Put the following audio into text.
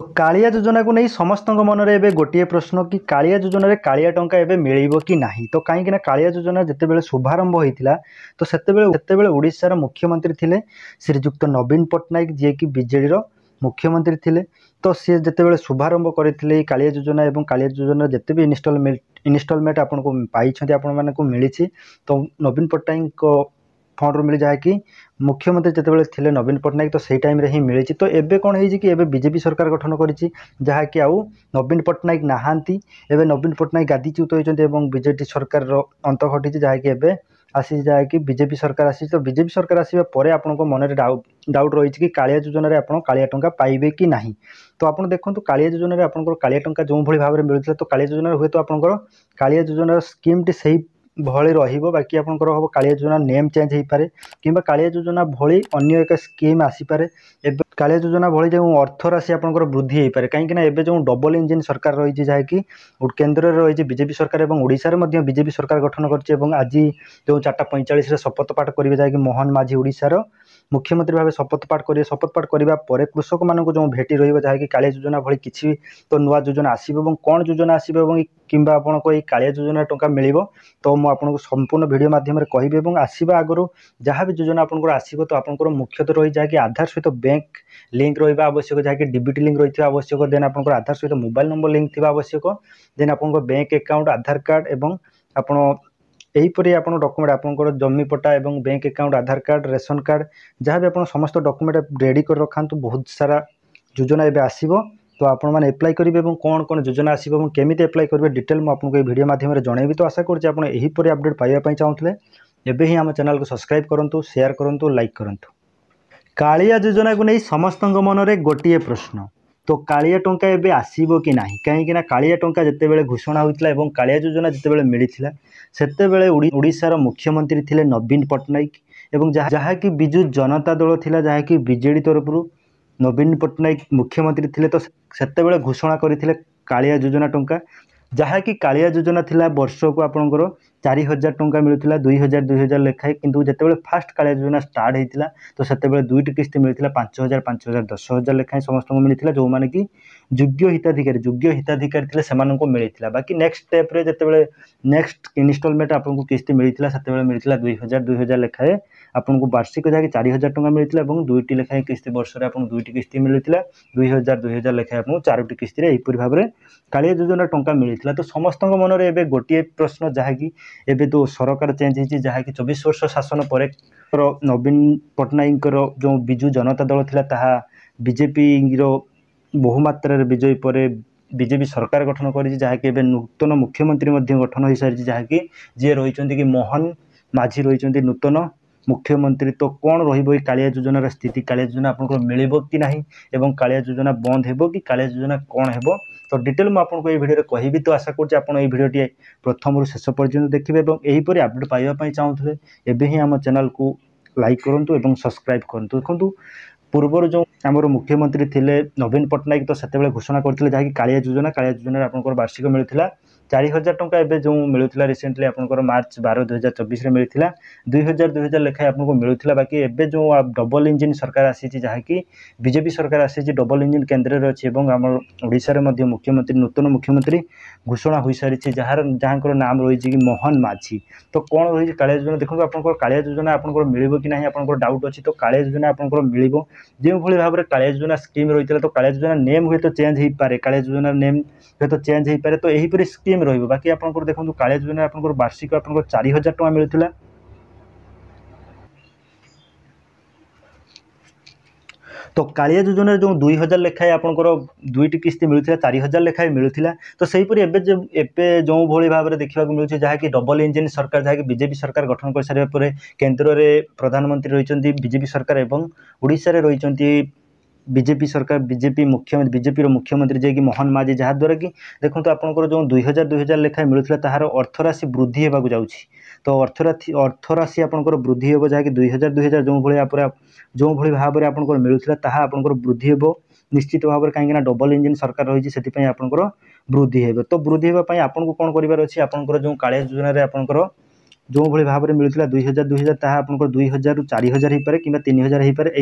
कालिया योजना को नहीं समस्त मन में गोटे प्रश्न कि कालिया योजना कालिया टंका एवं मिल कि ना। तो कहीं कालिया योजना जिते शुभारंभ होता तो से ओडिशार मुख्यमंत्री थे श्रीजुक्त नवीन पट्टनायक जी कि बीजेडी मुख्यमंत्री थे। तो सी जिते शुभारंभ करते कालिया योजना और कालिया योजना जिते भी इनस्टलमेंट आपको पाई आपण को मिली। तो नवीन पट्टनायक फंड मिली जहाँकि मुख्यमंत्री जिते थे नवीन पट्टनायक तो सही टाइम ही मिली। तो एबे कौन है कि बीजेपी सरकार गठन करी जहाँकि आउ नवीन पट्टनायक नहांती एबे नवीन पट्टनायक गादीच्युत होती बीजेपी सरकार अंत घटी जहाँकि एबे आसी जहाँकि बीजेपी सरकार आसी। तो बीजेपी सरकार आसवा पर आपण मन में डाउट रही कि कालिया योजना आप कालिया टंका पाइबे कि ना। तो आप देखो कालिया योजना आप कालिया टंका जो भाई भाव में मिलता तो कालिया योजना हुए तो आपंकर कालिया योजना स्कीम टी से भली बाकी आपंकर हम कालिया योजना नेम चेंज हो पारे कि कालिया योजना भली अन्य एक स्कीम आसीपे। कालिया योजना भली जो अर्थ राशि आपंकर वृद्धि हो पाए कहीं एबे जो डबल इंजिन सरकार रही जहाँकि केन्द्र में रही बीजेपी सरकार और ओडिशा रे बीजेपी सरकार गठन कर आज जो 4:45 शपथ पाठ करेंगे जहाँकि मोहन माझी ओडिशार मुख्यमंत्री भाव शपथ पाठ करेंगे। शपथ पाठ करने पर कृषक मान जो भेटी रही कालिया योजना भली किसी तो नुआ योजना आसो कौन योजना आसो कि आपको ये कालिया योजना टंका मिल तो मुझे संपूर्ण वीडियो माध्यम कहि आसवा आगु जहाँ भी योजना आपंकर आसो तो आपंकर मुख्यतः रही जहाँकि आधार सहित बैंक लिंक रहा आवश्यक जहाँकि डीबीटी लिंक रही आवश्यक देन आप आधार सहित मोबाइल नंबर लिंक थी आवश्यक देन आप बैंक अकाउंट आधार कार्ड एवं आपड़ यहीपरी आप डॉक्यूमेंट आपंकर जमी पट्टा एवं बैंक अकाउंट आधार कार्ड रेशन कार्ड जहाँ भी आप समस्त डॉक्यूमेंट रेडी कर रखा बहुत सारा योजना एवं आसो। तो आपण मैंने एप्लाई करेंगे और कौन कौन योजना आसो केमी एप्लाई करेंगे डिटेल मुझे वीडियो माध्यम जनइबी। तो आशा करुँच आप यहीपरी अपडेट पाइबा चाहूँगे एबे ही आम चैनल को सब्सक्राइब करूँ शेयर करूँ लाइक करूँ। कालिया योजना को नहीं समस्त मन में गोटे प्रश्न तो कालिया टंका एबे आसीबो कि नाही कहीं कालिया टंका जितेबाला घोषणा होता और कालिया योजना जितेबाला मिलता सेतेबेले ओडिशार मुख्यमंत्री थे नवीन पट्टनायक एवं जहाँकि बिजु जनता दल थिला जहाँकि बीजेडी तरफ नवीन पट्टनायक मुख्यमंत्री थे। तो सेतेबेले घोषणा करते कालिया योजना टंका जहाँकि कालिया योजना थिला वर्ष को आपंकर 4000 टंका मिलूला 2000 लेखाएं किंतु जितेबाला फास्ट कालिया योजना स्टार्ट होता तो सेतेबेले दुईटी किस्त मिलता 5000 5000 10,000 लेखाएं समस्त मिलता जो मैंने कि योग्य हिताधिकारी थे से मिलता। बाकी नेक्स्ट स्टेप रे जितेबाला नेक्स्ट इनस्टलमेंट आपको किस्त मिलता से मिलता 2000 लेखाएं आपको वार्षिक जहाँकि 4000 टंका मिलता और दुईटी लेखाएं किस्त वर्ष में आपको दुईटी किस्त मिलता 2000 लेखाएं आपको 4टी किस्त यहीपरी भाव में कालिया योजना टंका मिलता। तो समस्त मन में एबे गोटे प्रश्न जहाँकि एबे तो सरकार चेंज होती जहाँकि 24 वर्ष शासन पर नवीन पट्टनायक जो बिजु जनता दल था बीजेपी बहुमात्रा विजयी पर बीजेपी सरकार गठन कर जहाँकि नूतन मुख्यमंत्री गठन हो सारी जहाँकि जी रही कि मोहन माझी रही नूतन मुख्यमंत्री। तो कौन रही कालिया योजनार स्थिति कालिया योजना आपको मिल कि ना एवं कालिया योजना बंद हो कि कालिया योजना कौन हो तो डिटेल मुझे आपको ये वीडियो कहबी। तो आशा करुँच आप वीडियो प्रथम शेष पर्यंत देखिए और यहीपरी अपडेट पाइबा चाहूँगे एबे ही आम चैनल को लाइक करूँ और सब्सक्राइब करूँ। देखो पूर्वर जो आमर मुख्यमंत्री थे नवीन पट्टनायक तो से घोषणा करते जहाँकि कालिया योजना आपंकर वार्षिक मिलता 4000 टंका एबे जो मिलूला रिसेंटली आपंकर मार्च 12 2024 में मिलता 2000 लेखाएं आपको मिलूला। बाकी एबे जो डबल इंजिन सरकार आसी जहाँकि बीजेपी सरकार आसी डबल इंजिन केन्द्र में अच्छी आम ओडिशा मुख्यमंत्री नूतन मुख्यमंत्री घोषणा हो सारी जहाँ नाम रही कि मोहन माझी। तो कौन रही कालिया योजना देखो आप कालिया योजना आपको मिल कि ना आप डाउट अच्छी तो कालिया योजना आपको मिल जो भाई भाव में कालिया योजना स्कीम रही है तो कालिया योजना नेम हुए तो चेंज हो पाए कालिया योजना नेम हुए तो चेंज हो पाए तो यहीपरी स्कीम रही। बाकी आपको देखो कालिया योजना आपको वार्षिक आपको 4000 टंका मिलूला तो कालिया योजना जो 2000 लेखाएं आपंकर दुईटी किस्त मिलता 4000 लेखाएं मिलूला। तो सहीपरी एबे जो भाई भाव में देखा मिलूँ जहाँकि डबल इंजिन सरकार जहाँकि बीजेपी सरकार गठन कर सारे पर केन्द्र में प्रधानमंत्री रही बीजेपी सरकार और ओडिशा रे रही बीजेपी सरकार बीजेपी मुख्यमंत्री जे कि मोहन माझी जहाँद्वारा कि देखो तो आपंकर जो 2000 लेखाएं मिलूला तार अर्थराशि वृद्धि होगा जाऊँगी। तो अर्थराशि आपंकर वृद्धि हो जहाँकि 2000 जो भाई भाव में आपंकर मिलूला ताहा आपंकर वृद्धि हो निश्चित भाव में कहीं डबल इंजिन सरकार रही से आपंकर वृद्धि हो। तो वृद्धि होगापी आपको कौन कर अच्छी आपंकर जो कालिया योजना आपंकर जो भाई भाव में मिलूला 2000 ताहा आपंकर 2000 ରୁ 4000 हो पाए कि 3000 हो पाए।